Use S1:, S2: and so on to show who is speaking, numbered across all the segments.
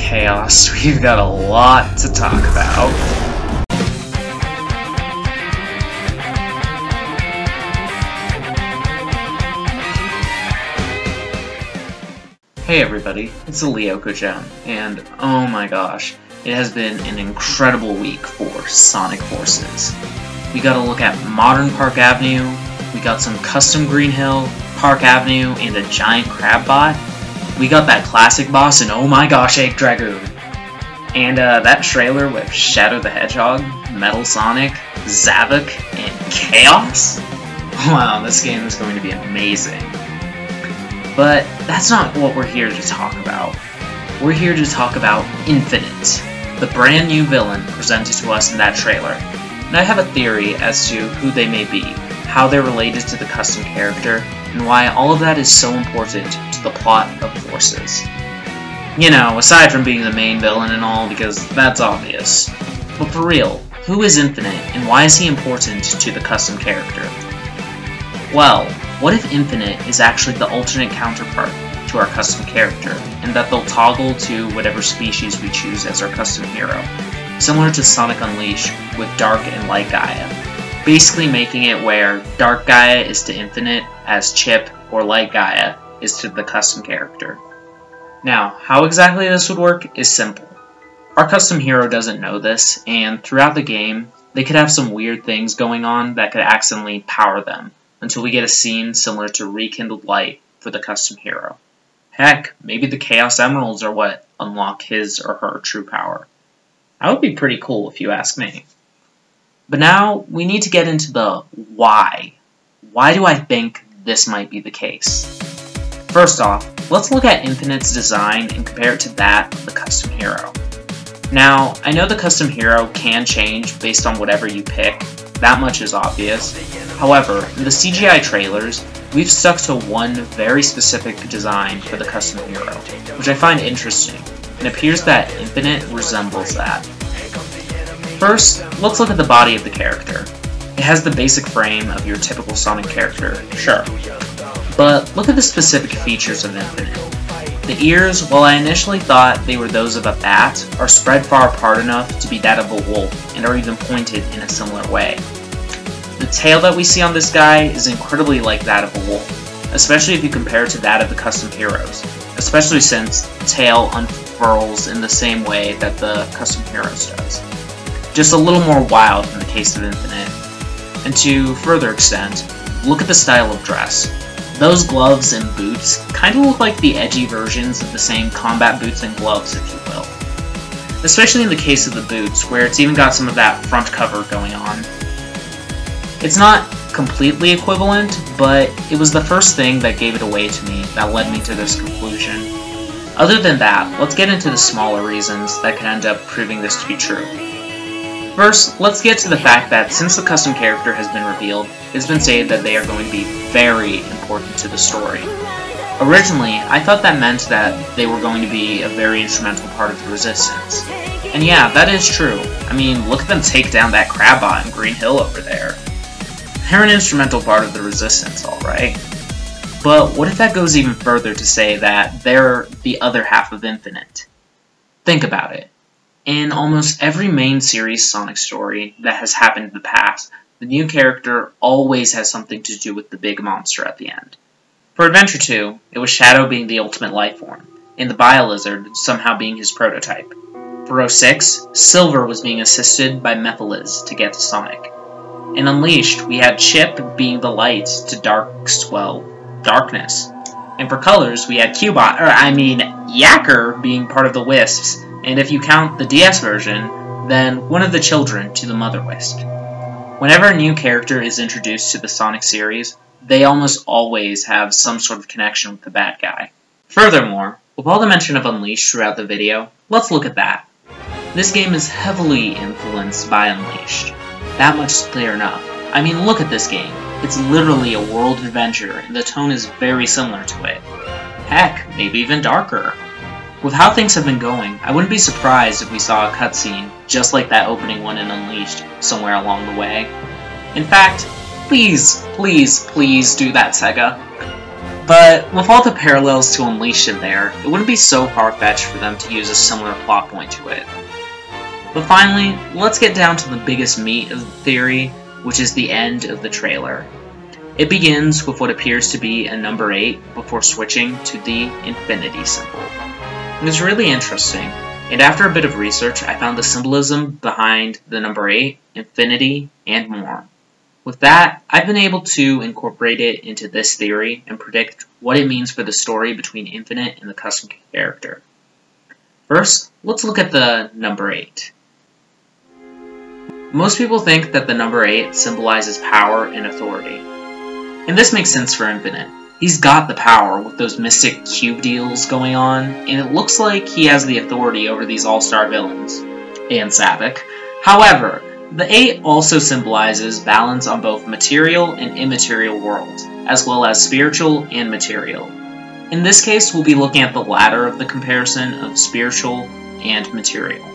S1: chaos. We've got a lot to talk about. Hey everybody, it's Leo-Kuchan, and oh my gosh, it has been an incredible week for Sonic Forces. We got a look at modern Park Avenue, we got some custom Green Hill, Park Avenue, and a giant crab bot. We got that classic boss, and oh my gosh, Egg Dragoon. And that trailer with Shadow the Hedgehog, Metal Sonic, Zavok, and Chaos? Wow, this game is going to be amazing. But that's not what we're here to talk about. We're here to talk about Infinite, the brand new villain presented to us in that trailer. And I have a theory as to who they may be, how they're related to the custom character, and why all of that is so important to the plot of Forces. You know, aside from being the main villain and all, because that's obvious. But for real, who is Infinite, and why is he important to the custom character? Well, what if Infinite is actually the alternate counterpart to our custom character, and that they'll toggle to whatever species we choose as our custom hero, similar to Sonic Unleashed with Dark and Light Gaia, basically making it where Dark Gaia is to Infinite as Chip or Light Gaia is to the custom character. Now, how exactly this would work is simple. Our custom hero doesn't know this, and throughout the game, they could have some weird things going on that could accidentally power them, until we get a scene similar to Rekindled Light for the custom hero. Heck, maybe the Chaos Emeralds are what unlock his or her true power. That would be pretty cool if you ask me. But now, we need to get into the why. Why do I think this might be the case? First off, let's look at Infinite's design and compare it to that of the custom hero. Now, I know the custom hero can change based on whatever you pick, that much is obvious. However, in the CGI trailers, we've stuck to one very specific design for the custom hero, which I find interesting, and it appears that Infinite resembles that. First, let's look at the body of the character. It has the basic frame of your typical Sonic character, sure. But look at the specific features of Infinite. The ears, while I initially thought they were those of a bat, are spread far apart enough to be that of a wolf, and are even pointed in a similar way. The tail that we see on this guy is incredibly like that of a wolf, especially if you compare it to that of the custom heroes, especially since the tail unfurls in the same way that the custom heroes does. Just a little more wild in the case of Infinite. And to further extent, look at the style of dress. Those gloves and boots kind of look like the edgy versions of the same combat boots and gloves, if you will. Especially in the case of the boots, where it's even got some of that front cover going on. It's not completely equivalent, but it was the first thing that gave it away to me that led me to this conclusion. Other than that, let's get into the smaller reasons that could end up proving this to be true. First, let's get to the fact that since the custom character has been revealed, it's been stated that they are going to be very important to the story. Originally, I thought that meant that they were going to be a very instrumental part of the Resistance. And yeah, that is true. I mean, look at them take down that Crabbot in Green Hill over there. They're an instrumental part of the Resistance, alright. But what if that goes even further to say that they're the other half of Infinite? Think about it. In almost every main series Sonic story that has happened in the past, the new character always has something to do with the big monster at the end. For Adventure 2, it was Shadow being the ultimate life form, and the Bio-Lizard somehow being his prototype. For 06, Silver was being assisted by Mephiles to get to Sonic. In Unleashed, we had Chip being the light to Dark's, well, darkness. And for Colors, we had Yacker being part of the Wisps, and if you count the DS version, then one of the children to the Mother Wisp. Whenever a new character is introduced to the Sonic series, they almost always have some sort of connection with the bad guy. Furthermore, with all the mention of Unleashed throughout the video, let's look at that. This game is heavily influenced by Unleashed. That much is clear enough. I mean, look at this game. It's literally a world adventure, and the tone is very similar to it. Heck, maybe even darker. With how things have been going, I wouldn't be surprised if we saw a cutscene just like that opening one in Unleashed somewhere along the way. In fact, please, please, please do that, Sega. But with all the parallels to Unleashed in there, it wouldn't be so far-fetched for them to use a similar plot point to it. But finally, let's get down to the biggest meat of the theory, which is the end of the trailer. It begins with what appears to be a number 8 before switching to the infinity symbol. It was really interesting, and after a bit of research, I found the symbolism behind the number 8, infinity, and more. With that, I've been able to incorporate it into this theory and predict what it means for the story between Infinite and the custom character. First, let's look at the number 8. Most people think that the number 8 symbolizes power and authority. And this makes sense for Infinite. He's got the power with those mystic cube deals going on, and it looks like he has the authority over these all-star villains. And Savick. However, the 8 also symbolizes balance on both material and immaterial worlds, as well as spiritual and material. In this case, we'll be looking at the latter of the comparison of spiritual and material.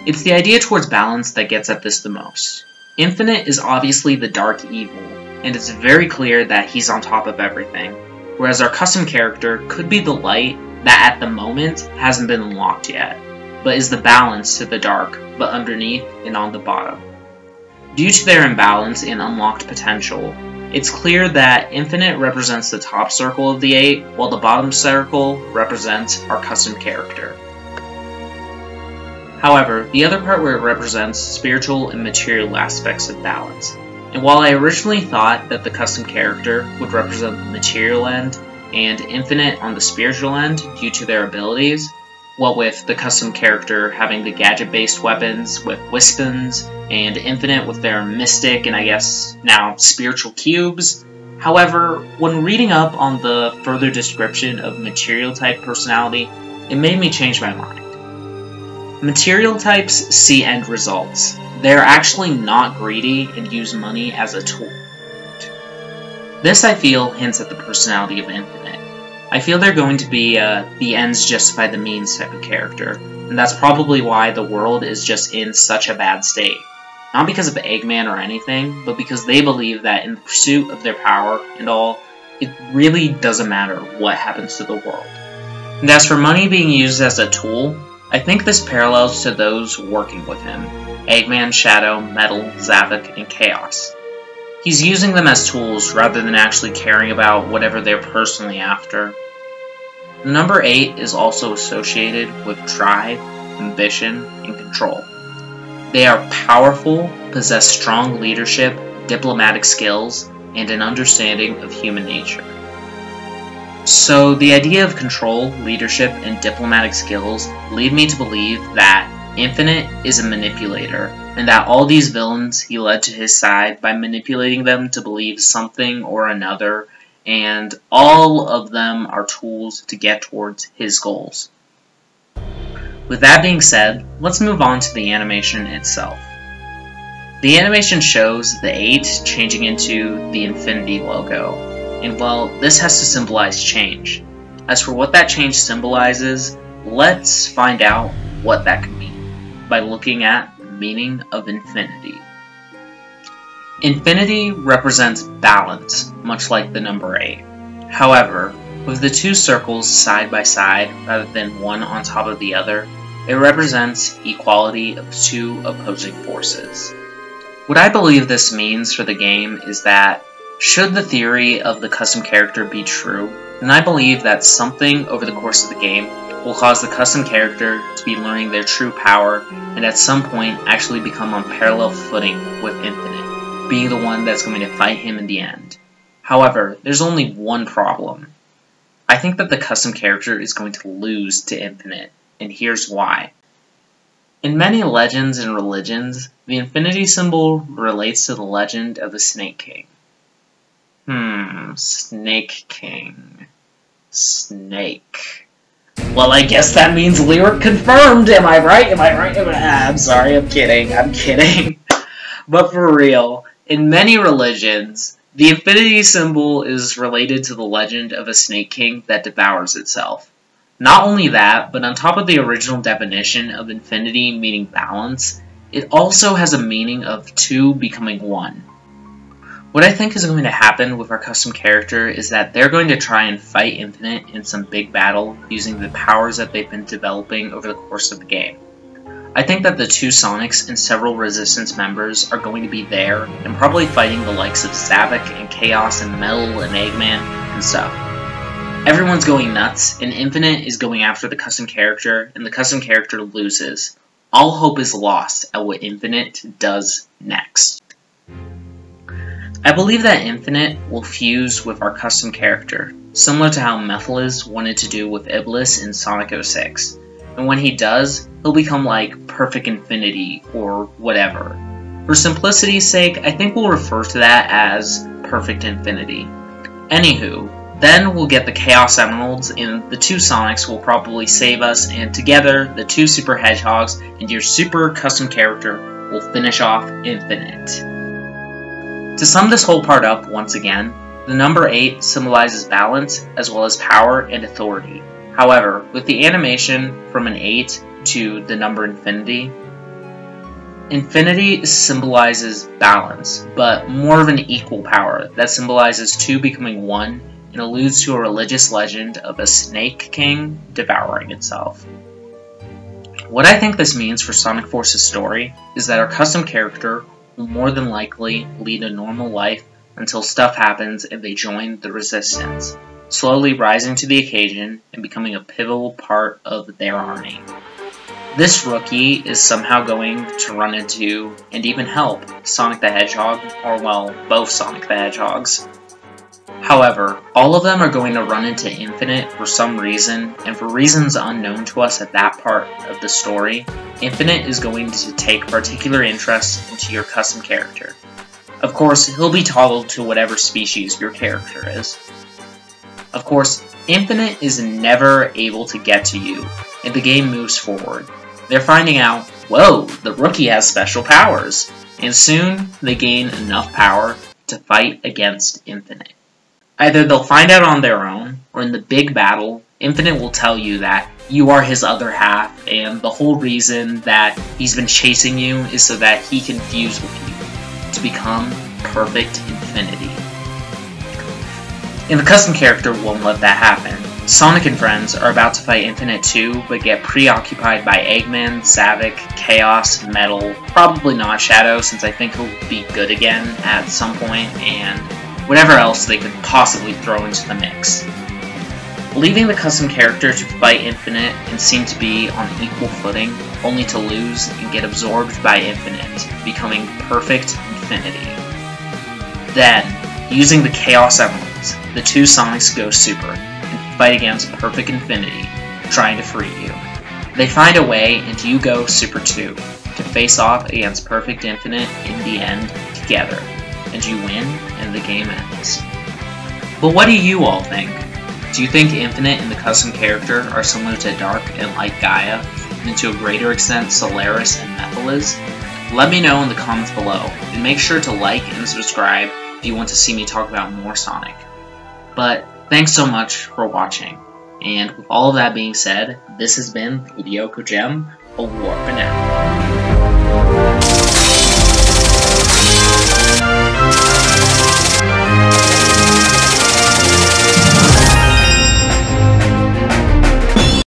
S1: It's the idea towards balance that gets at this the most. Infinite is obviously the dark evil, and it's very clear that he's on top of everything, whereas our custom character could be the light that at the moment hasn't been unlocked yet, but is the balance to the dark, but underneath and on the bottom. Due to their imbalance and unlocked potential, it's clear that Infinite represents the top circle of the 8, while the bottom circle represents our custom character. However, the other part where it represents spiritual and material aspects of balance. And while I originally thought that the custom character would represent the material end, and Infinite on the spiritual end due to their abilities, what with the custom character having the gadget-based weapons with Wispons, and Infinite with their mystic and I guess now spiritual cubes. However, when reading up on the further description of material type personality, it made me change my mind. Material types see end results. They are actually not greedy and use money as a tool. This, I feel, hints at the personality of Infinite. I feel they're going to be the ends justify the means type of character, and that's probably why the world is just in such a bad state. Not because of Eggman or anything, but because they believe that in the pursuit of their power and all, it really doesn't matter what happens to the world. And as for money being used as a tool, I think this parallels to those working with him. Eggman, Shadow, Metal, Zavok, and Chaos. He's using them as tools rather than actually caring about whatever they're personally after. The number 8 is also associated with drive, ambition, and control. They are powerful, possess strong leadership, diplomatic skills, and an understanding of human nature. So the idea of control, leadership, and diplomatic skills lead me to believe that Infinite is a manipulator, and that all these villains he led to his side by manipulating them to believe something or another, and all of them are tools to get towards his goals. With that being said, let's move on to the animation itself. The animation shows the 8 changing into the Infinity logo, and well, this has to symbolize change. As for what that change symbolizes, let's find out what that could mean by looking at the meaning of infinity. Infinity represents balance, much like the number 8. However, with the 2 circles side by side rather than one on top of the other, it represents equality of 2 opposing forces. What I believe this means for the game is that, should the theory of the custom character be true, then I believe that something over the course of the game will cause the custom character to be learning their true power and at some point actually become on parallel footing with Infinite, being the one that's going to fight him in the end. However, there's only one problem. I think that the custom character is going to lose to Infinite, and here's why. In many legends and religions, the infinity symbol relates to the legend of the Snake King. Snake King. Snake. Well, I guess that means lyric confirmed, am I right? I'm sorry, I'm kidding. But for real, in many religions, the infinity symbol is related to the legend of a Snake King that devours itself. Not only that, but on top of the original definition of infinity meaning balance, it also has a meaning of 2 becoming 1. What I think is going to happen with our custom character is that they're going to try and fight Infinite in some big battle using the powers that they've been developing over the course of the game. I think that the two Sonics and several Resistance members are going to be there and probably fighting the likes of Zavok and Chaos and Metal and Eggman and stuff. Everyone's going nuts, and Infinite is going after the custom character, and the custom character loses. All hope is lost at what Infinite does next. I believe that Infinite will fuse with our custom character, similar to how Mephiles wanted to do with Iblis in Sonic 06. And when he does, he'll become like Perfect Infinity or whatever. For simplicity's sake, I think we'll refer to that as Perfect Infinity. Anywho, then we'll get the Chaos Emeralds, and the two Sonics will probably save us, and together, the two Super Hedgehogs and your super custom character will finish off Infinite. To sum this whole part up once again, the number 8 symbolizes balance as well as power and authority. However, with the animation from an 8 to the number infinity, infinity symbolizes balance, but more of an equal power that symbolizes 2 becoming 1 and alludes to a religious legend of a snake king devouring itself. What I think this means for Sonic Force's story is that our custom character will more than likely lead a normal life until stuff happens and they join the Resistance, slowly rising to the occasion and becoming a pivotal part of their army. This rookie is somehow going to run into, and even help, Sonic the Hedgehog, or well, both Sonic the Hedgehogs. However, all of them are going to run into Infinite for some reason, and for reasons unknown to us at that part of the story, Infinite is going to take particular interest into your custom character. Of course, he'll be toggled to whatever species your character is. Of course, Infinite is never able to get to you, and the game moves forward. They're finding out, whoa, the rookie has special powers, and soon they gain enough power to fight against Infinite. Either they'll find out on their own, or in the big battle, Infinite will tell you that you are his other half, and the whole reason that he's been chasing you is so that he can fuse with you, to become Perfect Infinity. And the custom character won't let that happen. Sonic and friends are about to fight Infinite too, but get preoccupied by Eggman, Zavok, Chaos, Metal, probably not Shadow since I think he'll be good again at some point, and whatever else they could possibly throw into the mix. Leaving the custom character to fight Infinite and seem to be on equal footing, only to lose and get absorbed by Infinite, becoming Perfect Infinity. Then, using the Chaos Emeralds, the two Sonics go super, and fight against Perfect Infinity, trying to free you. They find a way, and you go super too, to face off against Perfect Infinite in the end together, and you win, and the game ends. But what do you all think? Do you think Infinite and the custom character are similar to Dark and Light Gaia, and to a greater extent Solaris and Mephiles? Let me know in the comments below, and make sure to like and subscribe if you want to see me talk about more Sonic. But thanks so much for watching, and with all of that being said, this has been Hideo Kojima, a War for Now.